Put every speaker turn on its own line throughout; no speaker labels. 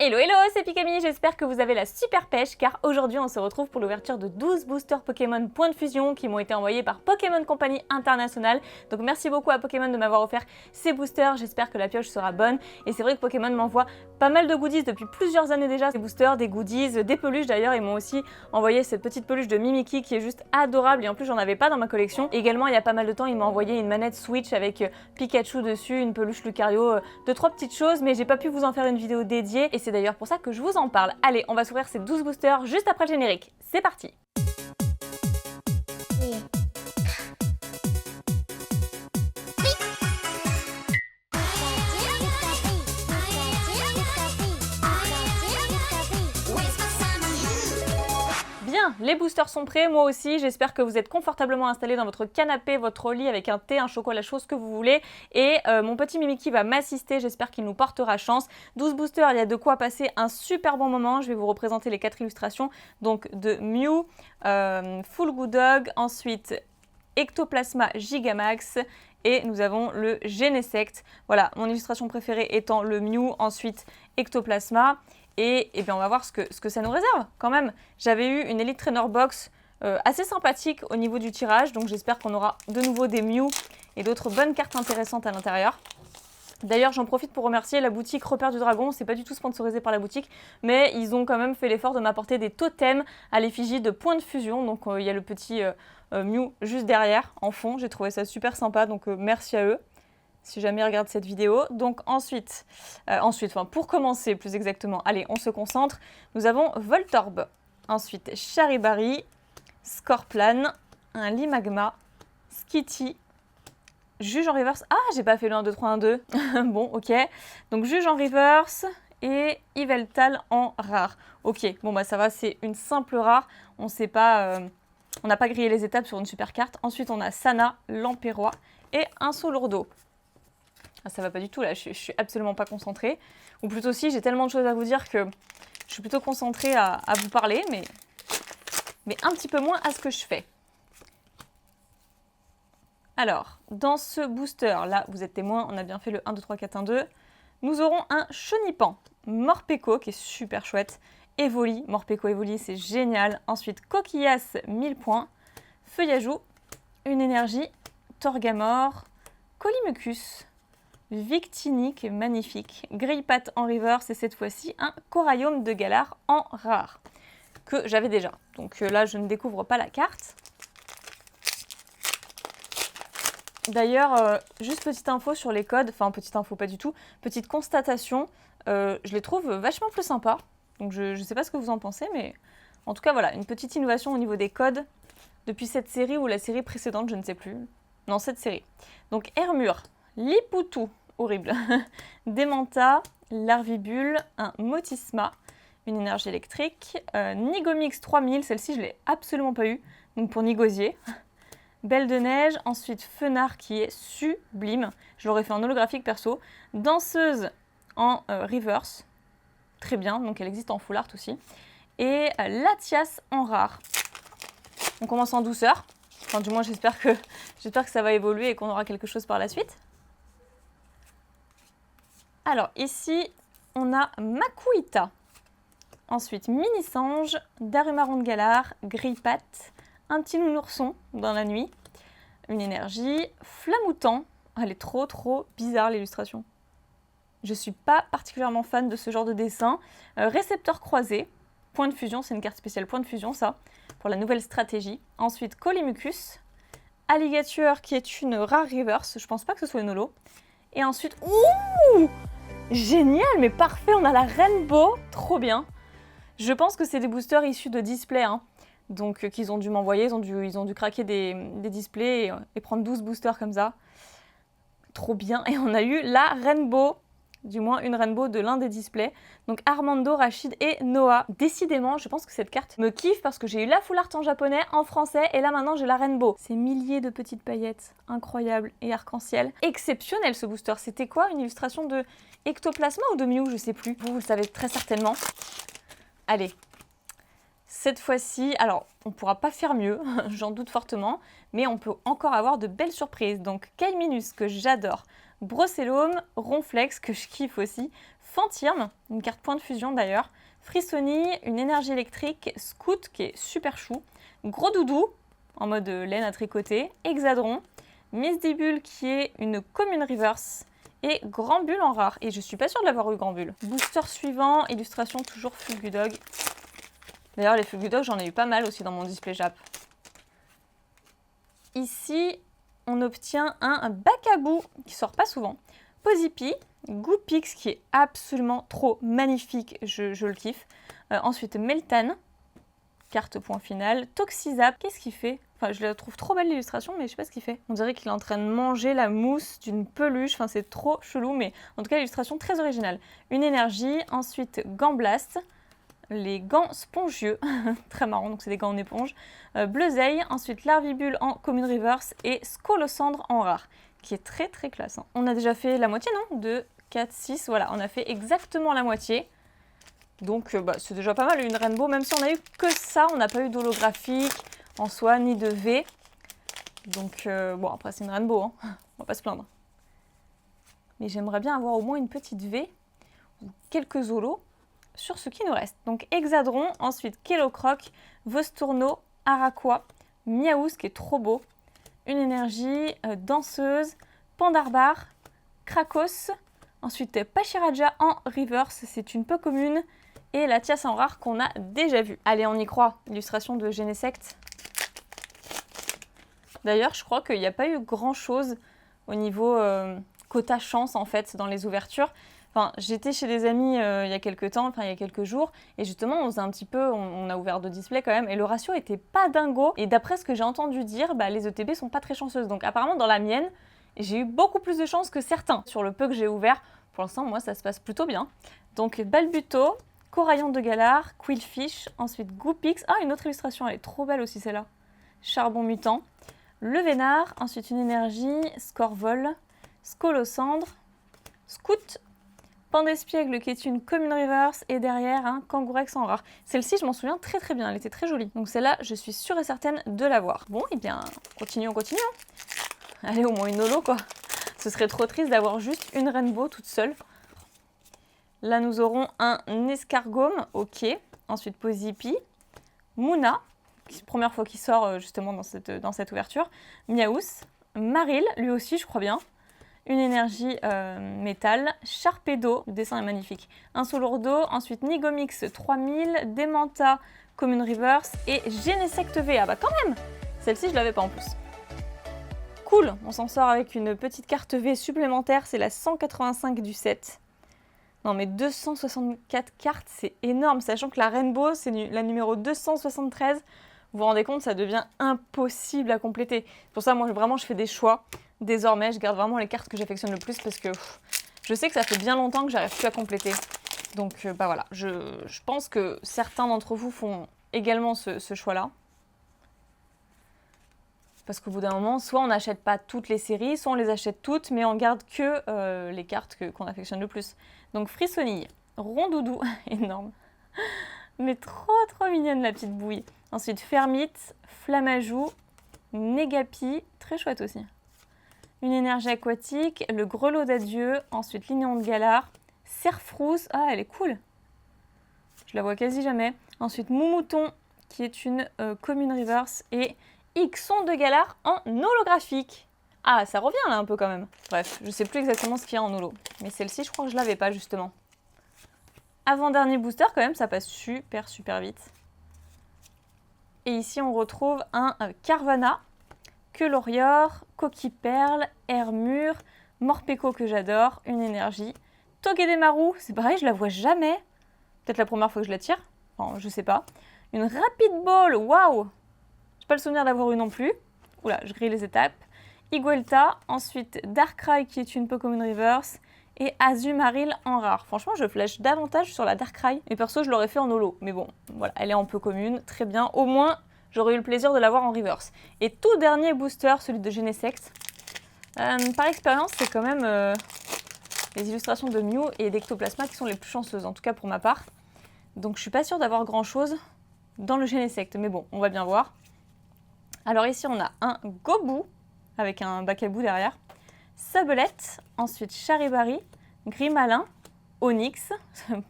Hello hello, c'est Pikami, j'espère que vous avez la super pêche car aujourd'hui on se retrouve pour l'ouverture de 12 boosters Pokémon Point de Fusion qui m'ont été envoyés par Pokémon Company International. Donc merci beaucoup à Pokémon de m'avoir offert ces boosters, j'espère que la pioche sera bonne. Et c'est vrai que Pokémon m'envoie pas mal de goodies depuis plusieurs années déjà, des boosters, des goodies, des peluches d'ailleurs. Ils m'ont aussi envoyé cette petite peluche de Mimikyu qui est juste adorable et en plus j'en avais pas dans ma collection. Également il y a pas mal de temps ils m'ont envoyé une manette Switch avec Pikachu dessus, une peluche Lucario, 2-3 petites choses mais j'ai pas pu vous en faire une vidéo dédiée et c'est d'ailleurs pour ça que je vous en parle. Allez, on va s'ouvrir ces 12 boosters juste après le générique. C'est parti! Bien, les boosters sont prêts, moi aussi, j'espère que vous êtes confortablement installés dans votre canapé, votre lit avec un thé, un chocolat chaud, ce que vous voulez. Et mon petit Mimikyu va m'assister, j'espère qu'il nous portera chance. 12 boosters, il y a de quoi passer un super bon moment. Je vais vous représenter les 4 illustrations, donc de Mew, Full Good Dog, ensuite Ectoplasma Gigamax, et nous avons le Genesect. Voilà, mon illustration préférée étant le Mew, ensuite Ectoplasma. Et bien on va voir ce que ça nous réserve quand même. J'avais eu une Elite Trainer Box assez sympathique au niveau du tirage, donc j'espère qu'on aura de nouveau des Mew et d'autres bonnes cartes intéressantes à l'intérieur. D'ailleurs j'en profite pour remercier la boutique Repère du Dragon, c'est pas du tout sponsorisé par la boutique, mais ils ont quand même fait l'effort de m'apporter des totems à l'effigie de Point de Fusion, donc il y a le petit Mew juste derrière, en fond, j'ai trouvé ça super sympa, donc merci à eux. Si jamais ils regardent cette vidéo. Donc ensuite, pour commencer plus exactement, allez, on se concentre. Nous avons Voltorb, ensuite Charibari, Scorplan, un Limagma, Skitty, Juge en reverse. Ah, j'ai pas fait le 1, 2, 3, 1, 2. Bon, ok. Donc Juge en reverse et Yveltal en rare. Ok, bon bah ça va, c'est une simple rare. On sait pas, on n'a pas grillé les étapes sur une super carte. Ensuite, on a Sana, l'Empérois et un Solourdo. Ah, ça va pas du tout là, je suis absolument pas concentrée. Ou plutôt si, j'ai tellement de choses à vous dire que je suis plutôt concentrée à vous parler, mais un petit peu moins à ce que je fais. Alors, dans ce booster, là, vous êtes témoin, on a bien fait le 1, 2, 3, 4, 1, 2. Nous aurons un Chenipan, Morpeko, qui est super chouette. Evoli, Morpeko Evoli, c'est génial. Ensuite, Coquillas, 1000 points. Feuillajou, une énergie. Torgamore, Colimucus, Victini qui est magnifique, Grillpat en reverse et cette fois-ci un Coraillum de Galar en rare que j'avais déjà. Donc là je ne découvre pas la carte. D'ailleurs, juste petite info sur les codes, enfin petite info pas du tout, petite constatation, je les trouve vachement plus sympas. Donc je ne sais pas ce que vous en pensez, mais en tout cas voilà, une petite innovation au niveau des codes depuis cette série ou la série précédente, je ne sais plus. Non, cette série. Donc Hermure, Lipoutou, horrible, Demanta, Larvibule, un Motisma, une énergie électrique, Nigomix 3000, celle-ci je l'ai absolument pas eu, donc pour Nigosier. Belle de neige, ensuite Fenard qui est sublime, je l'aurais fait en holographique perso. Danseuse en reverse, très bien, donc elle existe en full art aussi. Et Latias en rare. On commence en douceur. Enfin, du moins, j'espère que ça va évoluer et qu'on aura quelque chose par la suite. Alors, ici, on a Makuita. Ensuite, Mini-Sange, Darumaron de Galar, Grillpat, un petit nounourson dans la nuit, une énergie, Flamoutant. Elle est trop bizarre, l'illustration. Je suis pas particulièrement fan de ce genre de dessin. Récepteur croisé, Point de Fusion, c'est une carte spéciale Point de Fusion, ça, pour la nouvelle stratégie. Ensuite, Colimucus, Alligator qui est une rare reverse, je pense pas que ce soit une holo. Et ensuite, ouh, génial, mais parfait, on a la Rainbow, trop bien. Je pense que c'est des boosters issus de displays, hein. Donc qu'ils ont dû m'envoyer, ils ont dû craquer des displays et prendre 12 boosters comme ça. Trop bien, et on a eu la Rainbow. Du moins une Rainbow de l'un des displays. Donc Armando, Rachid et Noah. Décidément, je pense que cette carte me kiffe parce que j'ai eu la full art en japonais, en français et là maintenant j'ai la Rainbow. Ces milliers de petites paillettes, incroyables et arc-en-ciel. Exceptionnel ce booster. C'était quoi, une illustration de Ectoplasma ou de Mew, je sais plus. Vous le savez très certainement. Allez. Cette fois-ci, alors on ne pourra pas faire mieux, j'en doute fortement, mais on peut encore avoir de belles surprises. Donc Kaiminus que j'adore. Brossellum, Ronflex, que je kiffe aussi, Fantirme, une carte point de fusion d'ailleurs, Frissoni, une énergie électrique, Scout qui est super chou, Gros Doudou, en mode laine à tricoter, Hexadron, Misdibule qui est une commune reverse, et Grand Bulle en rare. Et je suis pas sûre de l'avoir eu Grand Bulle. Booster suivant, illustration toujours Fulgudog. D'ailleurs les Fulgudog j'en ai eu pas mal aussi dans mon display Jap. Ici on obtient un bac à bout qui sort pas souvent. Posipi, Goopix qui est absolument trop magnifique, je le kiffe. Ensuite Meltan, carte point final. Toxizap, qu'est-ce qu'il fait? Enfin, je la trouve trop belle l'illustration, mais je sais pas ce qu'il fait. On dirait qu'il est en train de manger la mousse d'une peluche. Enfin, c'est trop chelou, mais en tout cas, l'illustration très originale. Une énergie, ensuite Gambblast, les gants spongieux, très marrant, donc c'est des gants en éponge. Bleuzeille, ensuite Larvibule en commune reverse et Scolocendre en rare, qui est très très classe. Hein. On a déjà fait la moitié, non? 2, 4, 6, voilà, on a fait exactement la moitié. Donc c'est déjà pas mal une rainbow, même si on a eu que ça, on n'a pas eu d'holographique en soi, ni de V. Donc bon, après c'est une rainbow, hein. On va pas se plaindre. Mais j'aimerais bien avoir au moins une petite V ou quelques holos sur ce qui nous reste. Donc Hexadron, ensuite Kellocroc, Vostourno, Araquois, Miaouz qui est trop beau, une énergie, Danseuse, Pandarbar, Krakos, ensuite Pachiraja en reverse, c'est une peu commune, et la Tias en rare qu'on a déjà vue. Allez, on y croit, illustration de Genesect. D'ailleurs, je crois qu'il n'y a pas eu grand chose au niveau quota chance en fait dans les ouvertures. Enfin, j'étais chez des amis il y a quelques temps, enfin il y a quelques jours, et justement on faisait un petit peu, on a ouvert 2 displays quand même, et le ratio était pas dingo. Et d'après ce que j'ai entendu dire, les ETB sont pas très chanceuses. Donc apparemment dans la mienne, j'ai eu beaucoup plus de chance que certains. Sur le peu que j'ai ouvert, pour l'instant moi ça se passe plutôt bien. Donc Balbuto, Coraillon de Galar, Quillfish, ensuite Goopix. Ah, une autre illustration, elle est trop belle aussi celle-là. Charbon mutant. Le Vénard, ensuite une énergie, Scorvol, Scolocendre, Scout, Pandespiègle qui est une commune reverse et derrière un Kangourex en rare. Celle-ci, je m'en souviens très très bien, elle était très jolie. Donc celle-là, je suis sûre et certaine de l'avoir. Bon, et bien, continuons. Allez, au moins une holo quoi. Ce serait trop triste d'avoir juste une rainbow toute seule. Là, nous aurons un Escargome, ok. Ensuite, Posipi, Mouna, première fois qu'il sort justement dans cette ouverture. Miaouz, Maril, lui aussi, je crois bien. Une énergie métal. Sharpedo, le dessin est magnifique. Un Solourdo, ensuite Nigomix 3000, Demanta, Commune Reverse et Genesect V. Ah bah quand même! Celle-ci, je l'avais pas en plus. Cool, on s'en sort avec une petite carte V supplémentaire, c'est la 185 du set. Non mais 264 cartes, c'est énorme, sachant que la Rainbow, c'est la numéro 273. Vous vous rendez compte, ça devient impossible à compléter. C'est pour ça, moi, vraiment, je fais des choix. Désormais, je garde vraiment les cartes que j'affectionne le plus parce que je sais que ça fait bien longtemps que j'arrive plus à compléter. Donc, voilà, je pense que certains d'entre vous font également ce choix-là. Parce qu'au bout d'un moment, soit on n'achète pas toutes les séries, soit on les achète toutes, mais on garde que les cartes qu'on affectionne le plus. Donc Frissonille, Rondoudou, énorme, mais trop mignonne la petite bouille. Ensuite Fermite, Flamajou, Négapi, très chouette aussi. Une énergie aquatique, le grelot d'adieu, ensuite l'Ignon de Galar, Cerfrousse, ah elle est cool, je la vois quasi jamais. Ensuite Moumouton, qui est une commune reverse, et Ixon de Galar en holographique. Ah, ça revient là un peu quand même. Bref, je sais plus exactement ce qu'il y a en holo. Mais celle-ci, je crois que je l'avais pas justement. Avant-dernier booster quand même, ça passe super vite. Et ici, on retrouve un Carvana, Quelorior, Coquille Perle, Hermure, Morpeko que j'adore, une énergie. Togedemaru, c'est pareil, je la vois jamais. Peut-être la première fois que je la tire. Enfin, je sais pas. Une Rapid Ball, waouh! J'ai pas le souvenir d'avoir eu non plus. Oula, je grille les étapes. Iguelta, ensuite Darkrai qui est une Pokémon Reverse et Azumaril en rare. Franchement, je flash davantage sur la Darkrai. Et perso, je l'aurais fait en holo. Mais bon, voilà, elle est en peu commune, très bien. Au moins, j'aurais eu le plaisir de l'avoir en Reverse. Et tout dernier booster, celui de Genesect. Par expérience, c'est quand même les illustrations de Mew et d'Ectoplasma qui sont les plus chanceuses, en tout cas pour ma part. Donc je suis pas sûre d'avoir grand chose dans le Genesect. Mais bon, on va bien voir. Alors ici, on a un Gobou avec un bac à bout derrière. Subelette, ensuite Charivari, Grimalin, Onyx,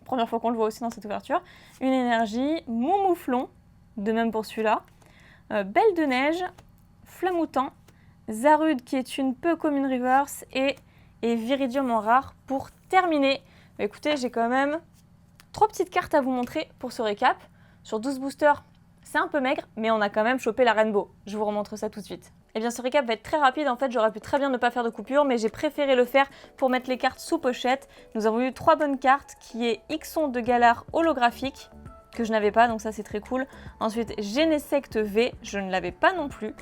première fois qu'on le voit aussi dans cette ouverture, une énergie, Moumouflon, de même pour celui-là, Belle de Neige, Flamoutant, Zarude qui est une peu commune reverse et Viridium en rare pour terminer. Bah, écoutez, j'ai quand même 3 petites cartes à vous montrer pour ce récap. Sur 12 boosters, c'est un peu maigre, mais on a quand même chopé la Rainbow. Je vous remontre ça tout de suite. Eh bien, ce récap va être très rapide. En fait, j'aurais pu très bien ne pas faire de coupure, mais j'ai préféré le faire pour mettre les cartes sous pochette. Nous avons eu 3 bonnes cartes, qui est Ixon de Galar holographique, que je n'avais pas, donc ça c'est très cool. Ensuite, Genesect V, je ne l'avais pas non plus.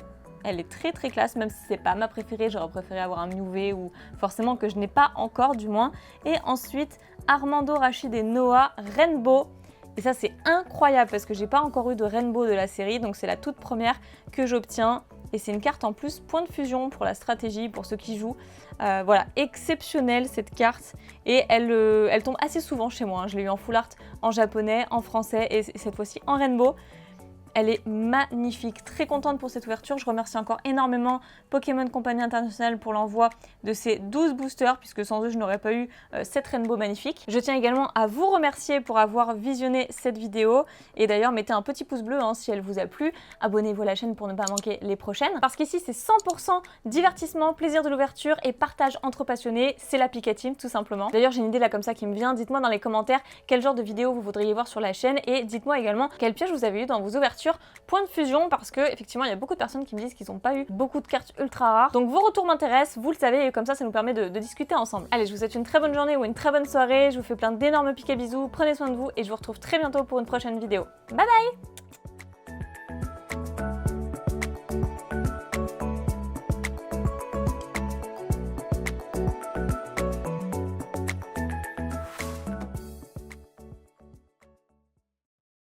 Elle est très très classe, même si c'est pas ma préférée, j'aurais préféré avoir un Mew V ou forcément que je n'ai pas encore du moins. Et ensuite, Armando, Rachid et Noah, Rainbow. Et ça c'est incroyable parce que j'ai pas encore eu de Rainbow de la série, donc c'est la toute première que j'obtiens. Et c'est une carte en plus point de fusion pour la stratégie, pour ceux qui jouent. Voilà, exceptionnelle cette carte. Et elle tombe assez souvent chez moi, hein. Je l'ai eu en full art, en japonais, en français et cette fois-ci en Rainbow. Elle est magnifique, très contente pour cette ouverture. Je remercie encore énormément Pokémon Company International pour l'envoi de ces 12 boosters, puisque sans eux, je n'aurais pas eu cette Rainbow magnifique. Je tiens également à vous remercier pour avoir visionné cette vidéo. Et d'ailleurs, mettez un petit pouce bleu hein, si elle vous a plu. Abonnez-vous à la chaîne pour ne pas manquer les prochaines. Parce qu'ici, c'est 100% divertissement, plaisir de l'ouverture et partage entre passionnés. C'est la Pika Team, tout simplement. D'ailleurs, j'ai une idée là comme ça qui me vient. Dites-moi dans les commentaires quel genre de vidéo vous voudriez voir sur la chaîne. Et dites-moi également quel piège vous avez eu dans vos ouvertures point de fusion, parce que effectivement il y a beaucoup de personnes qui me disent qu'ils n'ont pas eu beaucoup de cartes ultra rares. Donc vos retours m'intéressent, vous le savez, et comme ça nous permet de discuter ensemble. Allez, je vous souhaite une très bonne journée ou une très bonne soirée, je vous fais plein d'énormes piques et bisous, prenez soin de vous et je vous retrouve très bientôt pour une prochaine vidéo. Bye bye!